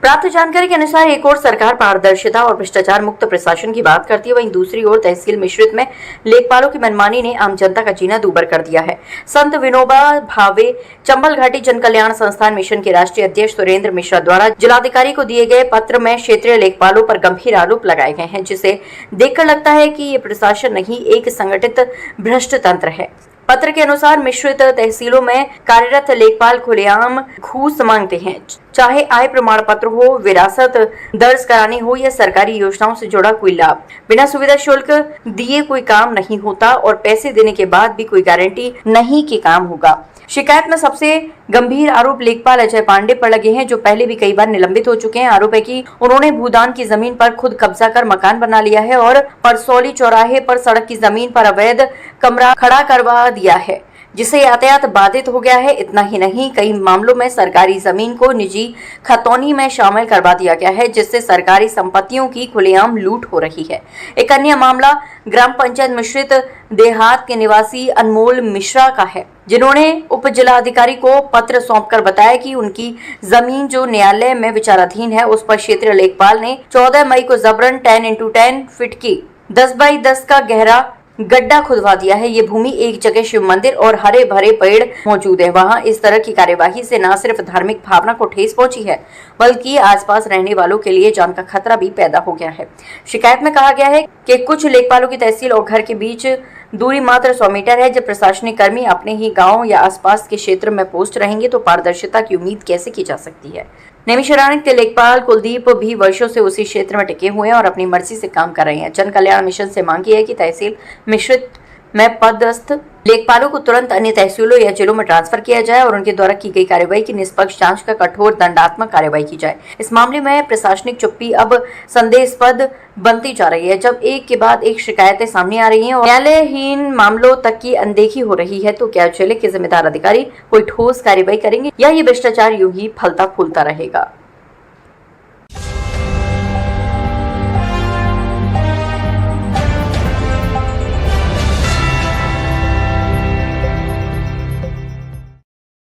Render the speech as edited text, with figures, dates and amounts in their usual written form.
प्राप्त जानकारी के अनुसार एक ओर सरकार पारदर्शिता और भ्रष्टाचार मुक्त प्रशासन की बात करती है, वहीं दूसरी ओर तहसील मिश्रित में लेखपालों की मनमानी ने आम जनता का जीना दूभर कर दिया है। संत विनोबा भावे चंबल घाटी जन कल्याण संस्थान मिशन के राष्ट्रीय अध्यक्ष सुरेंद्र मिश्रा द्वारा जिलाधिकारी को दिए गए पत्र में क्षेत्रीय लेखपालों पर गंभीर आरोप लगाए गए हैं, जिसे देखकर लगता है कि ये प्रशासन नहीं एक संगठित भ्रष्ट तंत्र है। पत्र के अनुसार मिश्रित तहसीलों में कार्यरत लेखपाल खुलेआम घूस मांगते हैं, चाहे आय प्रमाण पत्र हो, विरासत दर्ज करानी हो या सरकारी योजनाओं से जुड़ा कोई लाभ। बिना सुविधा शुल्क दिए कोई काम नहीं होता और पैसे देने के बाद भी कोई गारंटी नहीं कि काम होगा। शिकायत में सबसे गंभीर आरोप लेखपाल अजय पांडे पर लगे हैं, जो पहले भी कई बार निलंबित हो चुके हैं। आरोप है कि उन्होंने भूदान की जमीन पर खुद कब्जा कर मकान बना लिया है और परसौली चौराहे पर सड़क की जमीन पर अवैध कमरा खड़ा करवा दिया है, जिससे यातायात बाधित हो गया है। इतना ही नहीं, कई मामलों में सरकारी जमीन को निजी खतौनी में शामिल करवा दिया गया है, जिससे सरकारी संपत्तियों की खुलेआम लूट हो रही है। एक अन्य मामला ग्राम पंचायत मिश्रित देहात के निवासी अनमोल मिश्रा का है, जिन्होंने उप जिलाधिकारी को पत्र सौंपकर बताया कि उनकी जमीन जो न्यायालय में विचाराधीन है, उस पर क्षेत्रीय लेखपाल ने 14 मई को जबरन 10x10 फीट की 10x10 का गहरा गड्ढा खुदवा दिया है। ये भूमि एक जगह शिव मंदिर और हरे भरे पेड़ मौजूद है। वहां इस तरह की कार्यवाही से न सिर्फ धार्मिक भावना को ठेस पहुंची है, बल्कि आसपास रहने वालों के लिए जान का खतरा भी पैदा हो गया है। शिकायत में कहा गया है कि कुछ लेखपालों की तहसील और घर के बीच दूरी मात्र 100 मीटर है। जब प्रशासनिक कर्मी अपने ही गांव या आसपास के क्षेत्र में पोस्ट रहेंगे तो पारदर्शिता की उम्मीद कैसे की जा सकती है। नैमिषारण्य के लेखपाल कुलदीप भी वर्षों से उसी क्षेत्र में टिके हुए हैं और अपनी मर्जी से काम कर रहे हैं। जन कल्याण मिशन से मांग की है कि तहसील मिश्रित में पदस्थ लेखपालों को तुरंत अन्य तहसीलों या जिलों में ट्रांसफर किया जाए और उनके द्वारा की गई कार्रवाई की निष्पक्ष जांच का कठोर दंडात्मक कार्रवाई की जाए। इस मामले में प्रशासनिक चुप्पी अब संदेहास्पद बनती जा रही है। जब एक के बाद एक शिकायतें सामने आ रही हैं और न्यायालयहीन मामलों तक की अनदेखी हो रही है, तो क्या जिले के जिम्मेदार अधिकारी कोई ठोस कार्रवाई करेंगे या ये भ्रष्टाचार यूं ही फलता फूलता रहेगा।